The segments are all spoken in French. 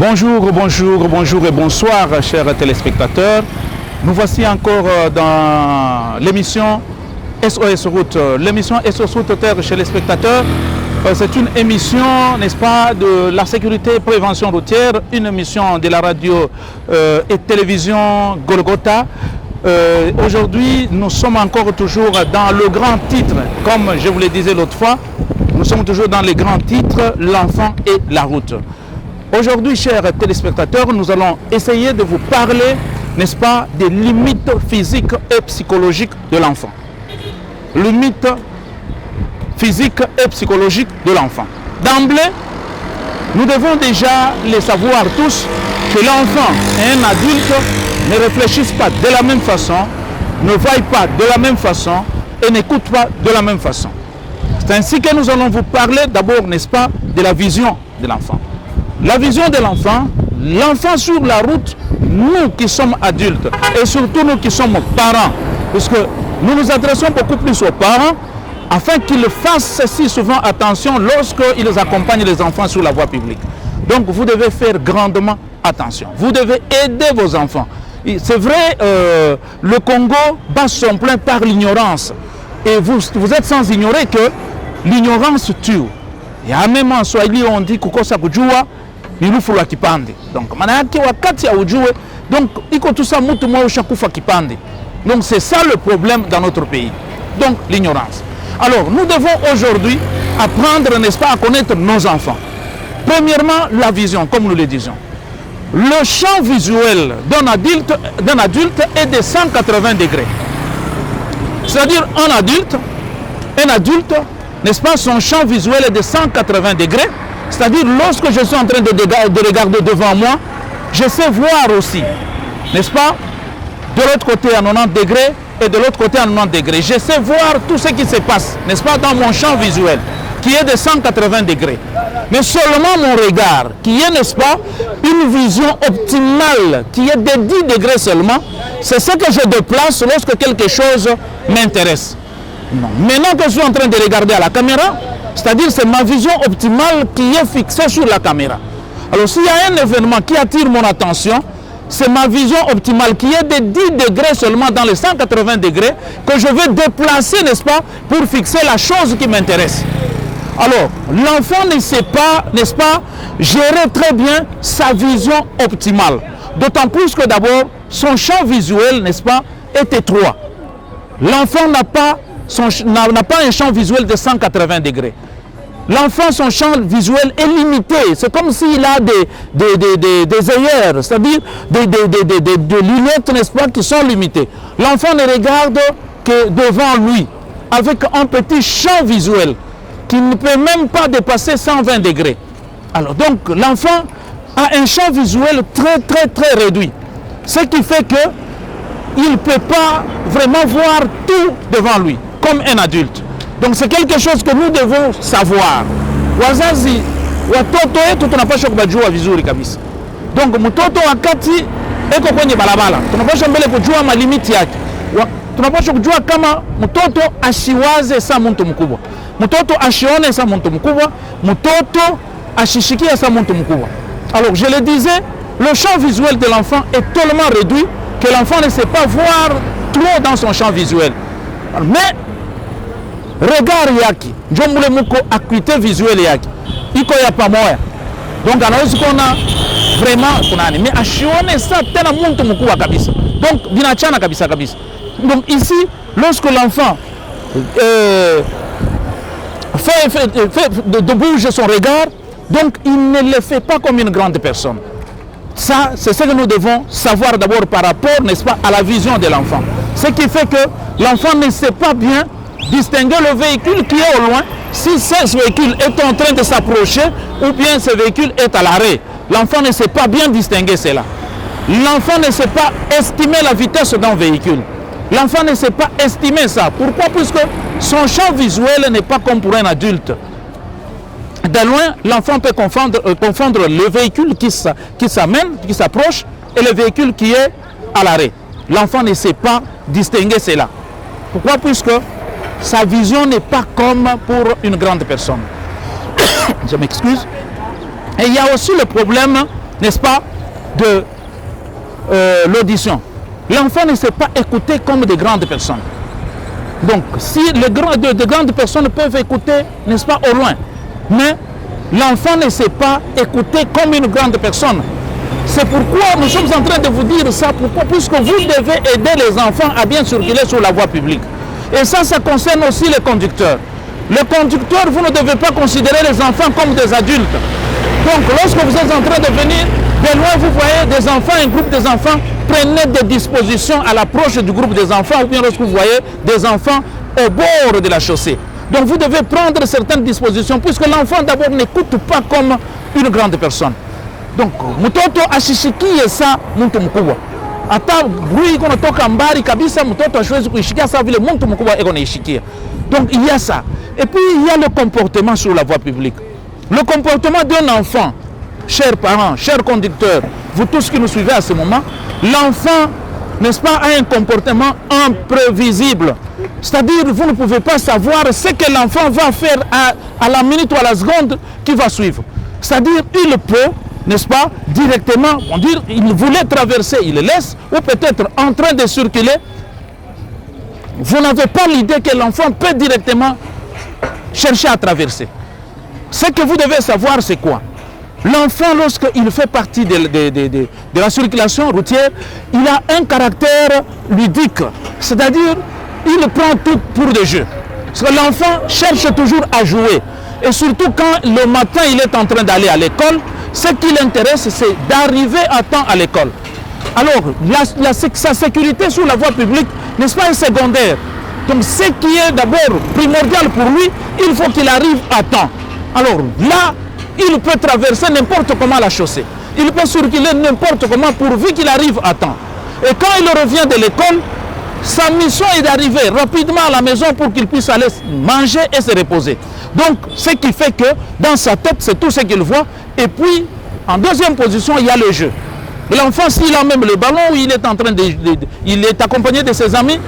Bonjour et bonsoir, chers téléspectateurs. Nous voici encore dans l'émission SOS Route. L'émission SOS Route Terre chez les spectateurs, c'est une émission, n'est-ce pas, de la sécurité et prévention routière, une émission de la radio et télévision Golgotha. Aujourd'hui, nous sommes encore toujours dans le grand titre, comme je vous le disais l'autre fois, nous sommes toujours dans les grands titres, l'enfant et la route. Aujourd'hui, chers téléspectateurs, nous allons essayer de vous parler, n'est-ce pas, des limites physiques et psychologiques de l'enfant. Limites physiques et psychologiques de l'enfant. D'emblée, nous devons déjà les savoir tous que l'enfant et un adulte ne réfléchissent pas de la même façon, ne voient pas de la même façon et n'écoutent pas de la même façon. C'est ainsi que nous allons vous parler d'abord, n'est-ce pas, de la vision de l'enfant. La vision de l'enfant, l'enfant sur la route, nous qui sommes adultes et surtout nous qui sommes parents, parce que nous nous adressons beaucoup plus aux parents afin qu'ils fassent si souvent attention lorsqu'ils accompagnent les enfants sur la voie publique. Donc vous devez faire grandement attention. Vous devez aider vos enfants. C'est vrai, le Congo bat son plein par l'ignorance. Et vous êtes sans ignorer que l'ignorance tue. Il y a même en Swahili on dit kukosa kujua nilufula kipande. Donc manake wakati ya ujue, donc iko tout ça mutu mwa ushakufa kipande. Donc c'est ça le problème dans notre pays. Donc l'ignorance. Alors nous devons aujourd'hui apprendre, n'est-ce pas, à connaître nos enfants. Premièrement, la vision, comme nous le disons. Le champ visuel d'un adulte est de 180 degrés. C'est-à-dire un adulte, n'est-ce pas, son champ visuel est de 180 degrés. C'est-à-dire lorsque je suis en train de regarder devant moi, je sais voir aussi, n'est-ce pas, de l'autre côté à 90 degrés et de l'autre côté à 90 degrés. Je sais voir tout ce qui se passe, n'est-ce pas, dans mon champ visuel, qui est de 180 degrés. Mais seulement mon regard, qui est, n'est-ce pas, une vision optimale, qui est de 10 degrés seulement, c'est ce que je déplace lorsque quelque chose m'intéresse. Non. Maintenant que je suis en train de regarder à la caméra, c'est-à-dire c'est ma vision optimale qui est fixée sur la caméra. Alors s'il y a un événement qui attire mon attention, c'est ma vision optimale qui est de 10 degrés seulement dans les 180 degrés que je vais déplacer, n'est-ce pas, pour fixer la chose qui m'intéresse. Alors, l'enfant ne sait pas, n'est-ce pas, gérer très bien sa vision optimale. D'autant plus que d'abord, son champ visuel, n'est-ce pas, est étroit. L'enfant n'a pas un champ visuel de 180 degrés. L'enfant, son champ visuel est limité. C'est comme s'il a des œillères, c'est-à-dire des lunettes, n'est-ce pas, qui sont limitées. L'enfant ne regarde que devant lui, avec un petit champ visuel qui ne peut même pas dépasser 120 degrés. Alors donc, l'enfant a un champ visuel très réduit. Ce qui fait que il ne peut pas vraiment voir tout devant lui, comme un adulte. Donc c'est quelque chose que nous devons savoir. Wazazi, watoto yetu tunapaswa kubajua vizuri kabisa. Donc mtoto wakati eko kwenye barabara, tunapaswa mbele kujua malimiti yake. Tunapaswa kujua kama mtoto ashiwaze sa mtu mkubwa. Mtoto ashione sa mtu mkubwa, mtoto ashishikie sa mtu mkubwa. Alors je le disais, le champ visuel de l'enfant est tellement réduit que l'enfant ne sait pas voir trop dans son champ visuel. Mais regard yaki, njomule muko acuité visuelle yaki, iko ya pamoja. Donc anaweza kuona vraiment kunani, mais ashione sa tena mtu mkubwa kabisa. Donc binachana kabisa. Donc ici, lorsque l'enfant de bouger son regard, donc il ne le fait pas comme une grande personne. Ça, c'est ce que nous devons savoir d'abord par rapport, n'est-ce pas, à la vision de l'enfant. Ce qui fait que l'enfant ne sait pas bien distinguer le véhicule qui est au loin, si ce véhicule est en train de s'approcher ou bien ce véhicule est à l'arrêt. L'enfant ne sait pas bien distinguer cela. L'enfant ne sait pas estimer la vitesse d'un véhicule. L'enfant ne sait pas estimer ça. Pourquoi? Puisque son champ visuel n'est pas comme pour un adulte. De loin, l'enfant peut confondre le véhicule qui s'amène, qui s'approche, et le véhicule qui est à l'arrêt. L'enfant ne sait pas distinguer cela. Pourquoi? Puisque sa vision n'est pas comme pour une grande personne. Je m'excuse. Et il y a aussi le problème n'est-ce pas, de l'audition. L'enfant ne sait pas écouter comme des grandes personnes. Donc, si de grandes personnes peuvent écouter, n'est-ce pas, au loin, mais l'enfant ne sait pas écouter comme une grande personne. C'est pourquoi nous sommes en train de vous dire ça, pourquoi, puisque vous devez aider les enfants à bien circuler sur la voie publique. Et ça concerne aussi les conducteurs. Les conducteurs, vous ne devez pas considérer les enfants comme des adultes. Donc, lorsque vous êtes en train de venir, de loin, vous voyez des enfants, un groupe des enfants, prenez des dispositions à l'approche du groupe des enfants, ou bien lorsque vous voyez des enfants au bord de la chaussée. Donc, vous devez prendre certaines dispositions, puisque l'enfant, d'abord, n'écoute pas comme une grande personne. Donc, mtoto ashishikie sa mtu mkubwa. Hata bui iko natoka mbali kabisa, mtoto hawezi kuishikia sawa vile mtu mkubwa iko naishikia. Donc, il y a ça. Et puis, il y a le comportement sur la voie publique. Le comportement d'un enfant, chers parents, chers conducteurs, vous tous qui nous suivez à ce moment, l'enfant, n'est-ce pas, a un comportement imprévisible. C'est-à-dire, vous ne pouvez pas savoir ce que l'enfant va faire à la minute ou à la seconde qui va suivre. C'est-à-dire, il peut, n'est-ce pas, directement, on dit, il voulait traverser, il le laisse, ou peut-être en train de circuler. Vous n'avez pas l'idée que l'enfant peut directement chercher à traverser. Ce que vous devez savoir, c'est quoi? L'enfant, lorsqu'il fait partie de la circulation routière, il a un caractère ludique. C'est-à-dire, il prend tout pour des jeux. Parce que l'enfant cherche toujours à jouer. Et surtout quand le matin, il est en train d'aller à l'école, ce qui l'intéresse, c'est d'arriver à temps à l'école. Alors, sa sécurité sur la voie publique, n'est-ce pas, est secondaire. Donc, ce qui est d'abord primordial pour lui, il faut qu'il arrive à temps. Alors, là, il peut traverser n'importe comment la chaussée. Il peut circuler n'importe comment pourvu qu'il arrive à temps. Et quand il revient de l'école, sa mission est d'arriver rapidement à la maison pour qu'il puisse aller manger et se reposer. Donc, ce qui fait que dans sa tête, c'est tout ce qu'il voit. Et puis, en deuxième position, il y a le jeu. L'enfant, s'il a même le ballon, où il est en train il est accompagné de ses amis,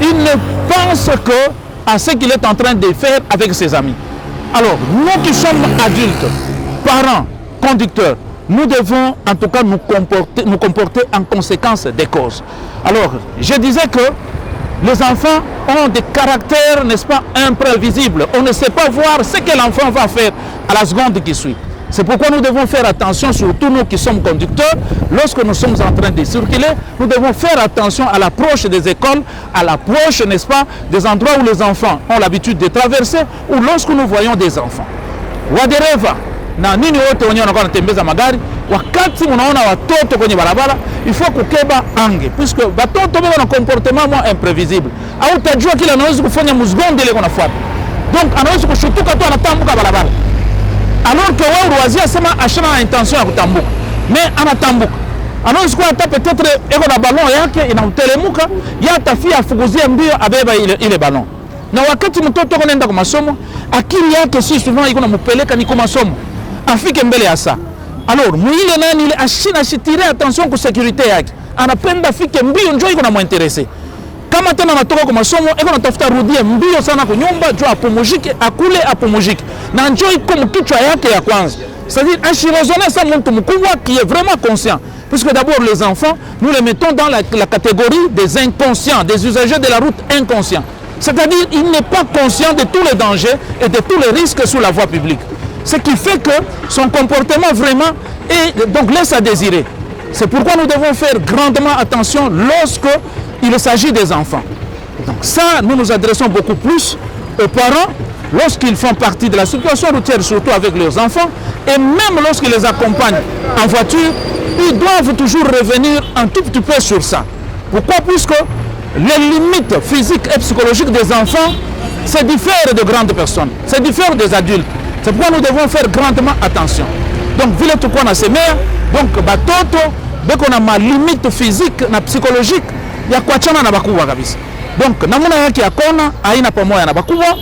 il ne pense que à ce qu'il est en train de faire avec ses amis. Alors, nous qui sommes adultes, parents, conducteurs, nous devons en tout cas nous comporter en conséquence des causes. Alors, je disais que les enfants ont des caractères, n'est-ce pas, imprévisibles. On ne sait pas voir ce que l'enfant va faire à la seconde qui suit. C'est pourquoi nous devons faire attention, surtout nous qui sommes conducteurs, lorsque nous sommes en train de circuler, nous devons faire attention à l'approche des écoles, à l'approche, n'est-ce pas, des endroits où les enfants ont l'habitude de traverser, ou lorsque nous voyons des enfants. Wadereva, na nini wote wenyewe wanakuwa wanatembeza magari, wakati unaona watoto kwenye barabara, il faut kukeba ange, puisque watoto wao na comportement moins imprévisible. Au tajua kile anaweza kufanya muzgonde ile kunafuata. Donc anaweza kushutuka tu anatambuka barabara. Alors que wewe uwazia sema ashana na intention ya kutambuka. Mais anatambuka. Anaweza kuwa hata peut-être eko na ballon yake inautelemuka, yatafia afuguzie mbio abeba ile ballon. Na wakati mtoto anaenda kwa masomo, akili yake si souvent iko nampeleka ni kwa masomo. Afike mbele ya saa. Alors, mwile nani ile ashina shitire attention kwa sécurité yake. Anapenda afike mbio njoo iko na muinteresse. Kama tena anatoka kwa masomo, eko natafuta rudie mbio sana kwa nyumba, njoo apumujike, akule apumujike. Na njoo iko mkichwa yake ya kwanza. C'est-à-dire ashirozone sa mtu mkubwa qui est vraiment conscient. Puisque d'abord les enfants, nous les mettons dans la catégorie des inconscients, des usagers de la route inconscients. C'est-à-dire il n'est pas conscient de tous les dangers et de tous les risques sur la voie publique. Ce qui fait que son comportement vraiment donc laisse à désirer. C'est pourquoi nous devons faire grandement attention lorsque il s'agit des enfants. Donc ça, nous nous adressons beaucoup plus aux parents lorsqu'ils font partie de la circulation routière, surtout avec leurs enfants, et même lorsqu'ils les accompagnent en voiture, ils doivent toujours revenir un tout petit peu sur ça. Pourquoi? Puisque les limites physiques et psychologiques des enfants, c'est différent de grandes personnes, c'est différent des adultes. C'est pourquoi nous devons faire grandement attention. Donc, vile tuko na semea, donc batoto beko na ma limite physique na psychologique ya kuachana na bakubwa kabisa. Donc, namuna yake ya kona haina pamoja na bakubwa,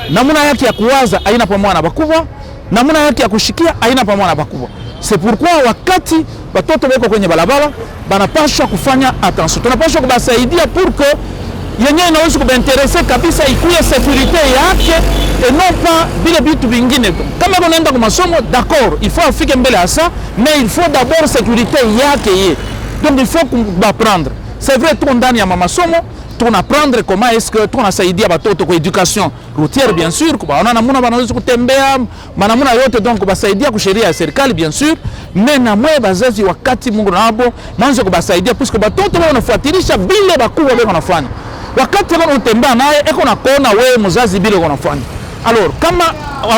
namuna yake ya kuwaza haina pamoja na bakubwa, namuna yake ya kushikia haina pamoja na bakubwa. C'est pourquoi wakati batoto beko kwenye balabala banapaswa kufanya attention. Tunapaswa kubasaidia pour que yenye inaweza kubainteresse kabisa ikuye sécurité yake et non pas vile vitu vingine. Kama unaenda kwa masomo d'accord, il faut afike mbele ya ça, mais il faut d'abord sécurité yake ye. Donc il faut apprendre. C'est vrai tuko ndani ya masomo tunapprendre comment est-ce que tunasaidia watoto kwa education routière bien sûr, kwa wana namuna wanaweza kutembea manamuna yote, donc kubasaidia kwa sheria ya serikali bien sûr, mais na mwe bazazi wakati Mungu nabo mwanzo kubasaidia puisque watoto wao wanafuatilisha vile bakubwa wao wanafanya. Wakati wao unatembea naye eko na kona wewe mzazi vile unafanya. Alors kama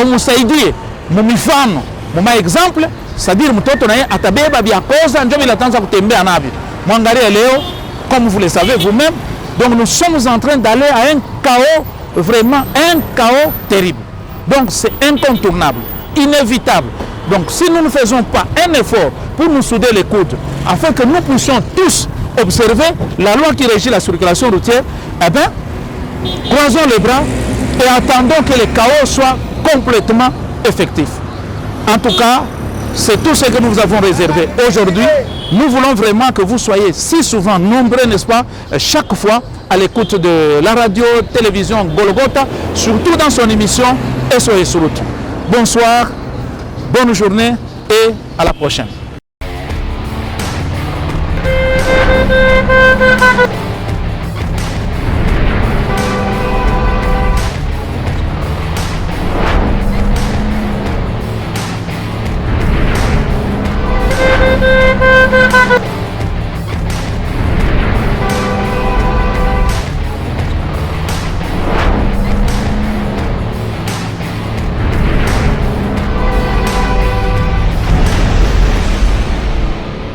umsaidie mumifano muma exemple, c'est-à-dire mtoto naye atabeba vya koza ndio bila tanza kutembea navyo. Mwangalie leo, comme vous le savez vous-même, donc nous sommes en train d'aller à un chaos, vraiment un chaos terrible. Donc c'est incontournable, inévitable. Donc si nous ne faisons pas un effort pour nous souder les coudes, afin que nous puissions tous observer la loi qui régit la circulation routière, eh bien, croisons les bras et attendons que le chaos soit complètement effectif. En tout cas, c'est tout ce que nous vous avons réservé aujourd'hui. Nous voulons vraiment que vous soyez si souvent nombreux, n'est-ce pas, chaque fois à l'écoute de la radio, télévision Golgotha, surtout dans son émission SOS Route. Bonsoir, bonne journée et à la prochaine.